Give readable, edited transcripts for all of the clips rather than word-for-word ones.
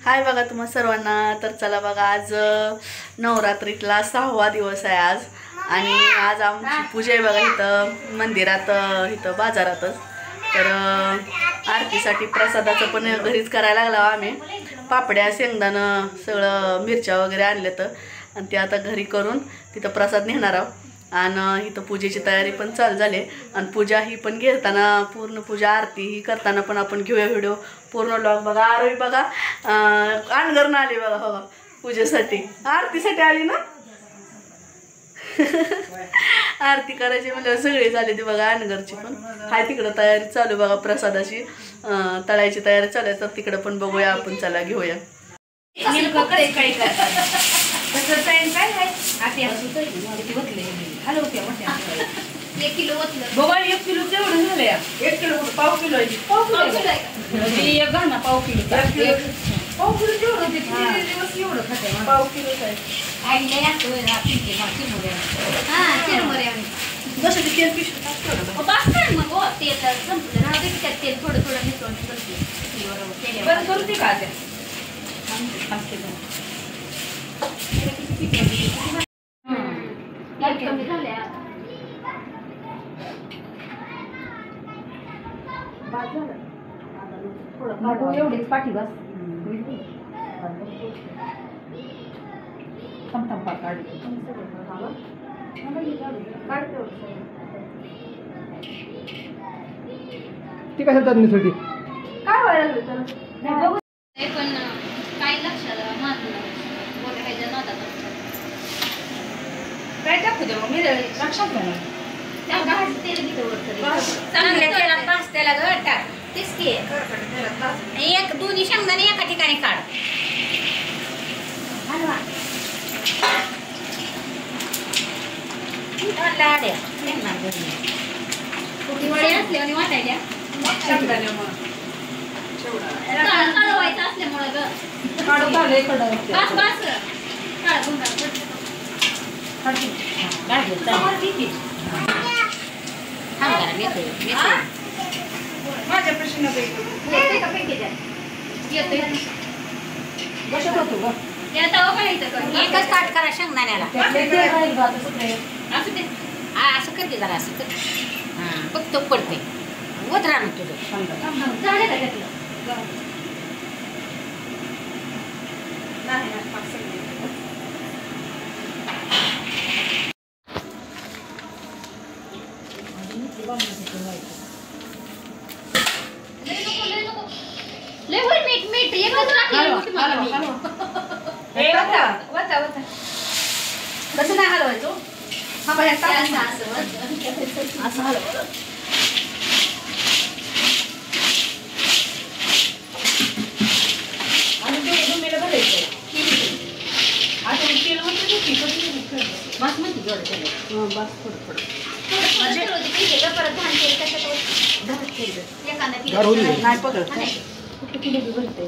हाय बघा तुम्हा सर्वांना. तर चला बघा, आज नवरात्रीतला 6वा दिवस आहे आज. आणि आज आमची पूजा आहे बघा इथं मंदिरात, इथं बाजारातच. तर आरतीसाठी प्रसादाचं पण घरीच करायला लागला आम्ही. पापड्या, शेंगदाणं, सगळं मिरच्या वगैरे आणले तर, आणि ते आता घरी करून तिथं प्रसाद नेणार आहोत. आणि इथं पूजेची तयारी पण चालू झाली. आणि पूजा ही पण घेताना, पूर्ण पूजा आरती ही करताना पण आपण घेऊया व्हिडिओ. पूर्ण लॉग बघा. आरोही बघा अनगरनं आली बघा. हो पूजेसाठी, आरतीसाठी आली ना. आरती करायची म्हणजे सगळी झाली ती बघा. अनगरची पण हाय तिकडं तयारी चालू बघा, प्रसादाची तळायची तयारी चालू आहे. तर तिकडं पण बघूया आपण, चला घेऊया. एक किलो बघा, 1 किलो एवढं झालं या. 1 किलो पाव किलो आहे. पाव किलो पाव किलो तेवढं दिवस एवढं खाते. पाव किलो जसं की तेल पिशवी मग तेल संपलं राहू दे. त्यात तेल थोडं थोडं मिसळून बरं करू दे का. कमी झाल्या एवढीच पाठी बस. ती कशा तज्ञसाठी काय व्हायला पण काय लक्षात काय टाकू दे मग मी लक्षात नाही. त्याला घट टाक. तेच की एक दोन्ही शेंगदाणे एका ठिकाणी काढ. लाड्या कुठे वडे असल्याने वाटायच्या काढवायचं असल्यामुळं ग. माझ्या प्रश्न एकच काट करा शेंगदाण्याला. असं करते जरा, असं कर. हां बघ तो पडते वत राहणं तुझं झालं का घेतलं. लय होईल मीठ मीठ एकच टाकलं. कसं नाही हलवायचो. हा बाहेर असं हलव. आणि तुम्हाला भरायचं आता तेल बासमती जोड केलं. बस थोडं परत धान तेल नाही पकड किलो बी भरते.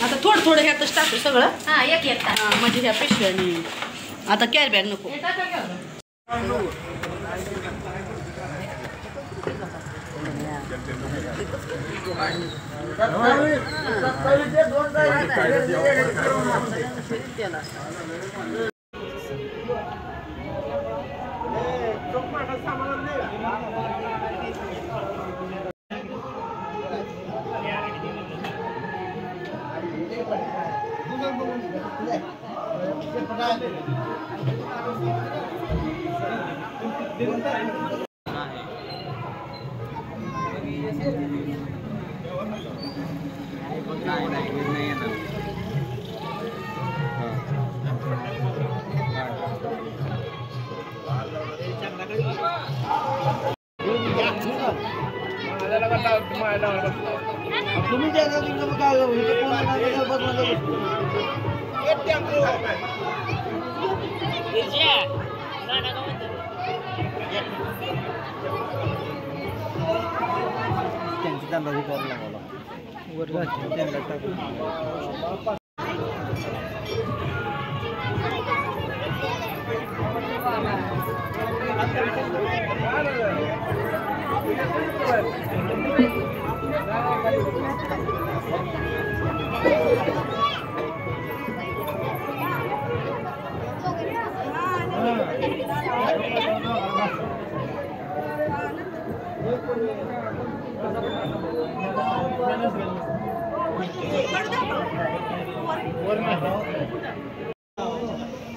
आता थोडं थोडं ह्यातच टाकू सगळं. हा एक एक म्हणजे ह्या पिशव्याने. आता कॅरी बॅग नको. तुम्ही अंदाज करायला लागला वर टाकून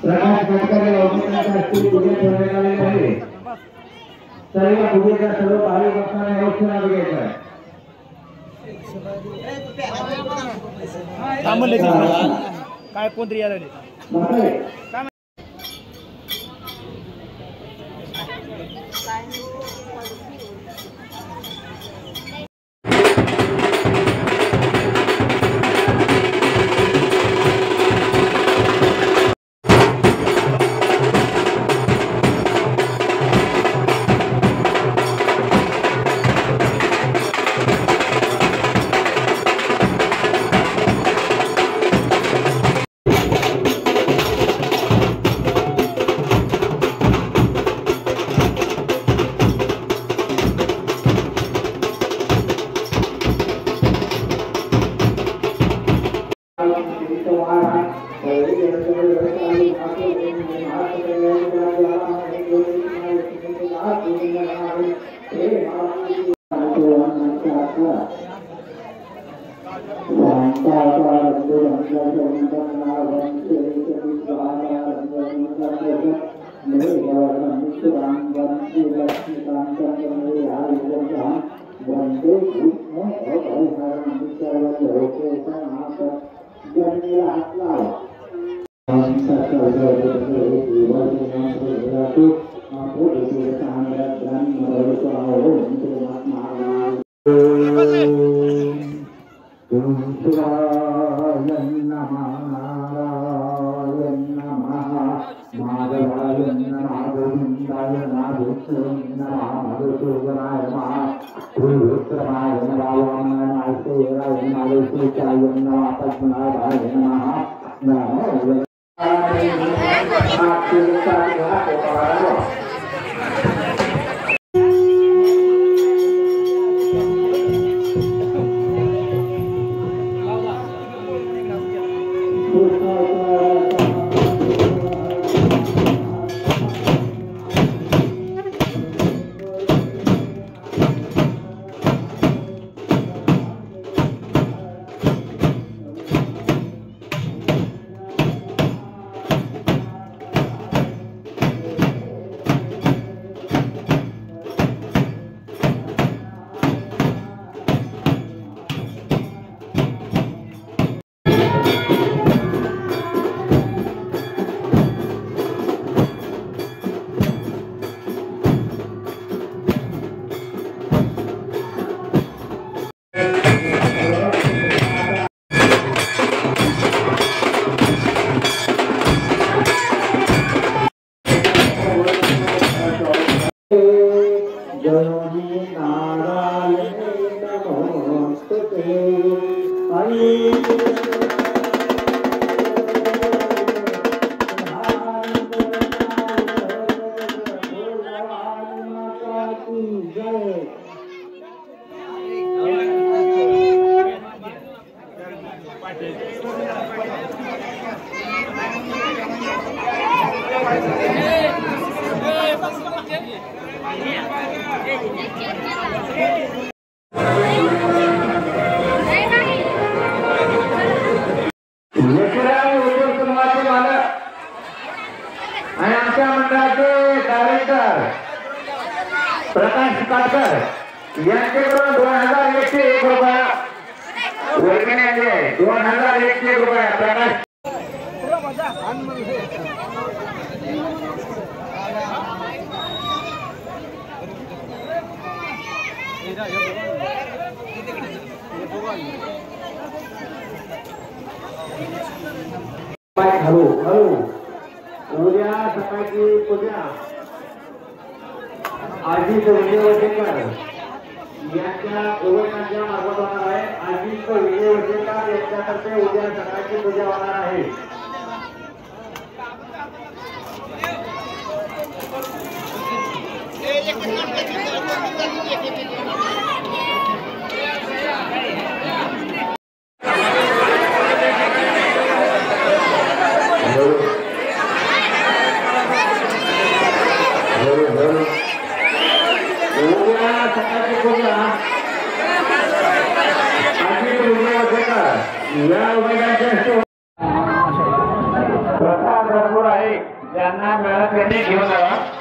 प्रकाश काटकर औषधाची पूजा करण्यात आलेली आहे. सर्व पूजेचा सर्व भाविक भक्तांना औषध घ्यायचा आहे. काय कोणतरी यायला प्रकाश काटकर यांच्याकडून 2101 रुपया वर्गणी आली आहे. 2101 रुपया प्रकाश हॅलो हॅलो उद्या सकाळची पूजा आजी यांच्या ओळखांच्या संत विजय विजेता यांच्यातर्फे उद्या सकाळची पूजा होणार आहे. प्रसाद भरपूर आहे, ज्यांना मिळत त्यांनी घेऊन जावा.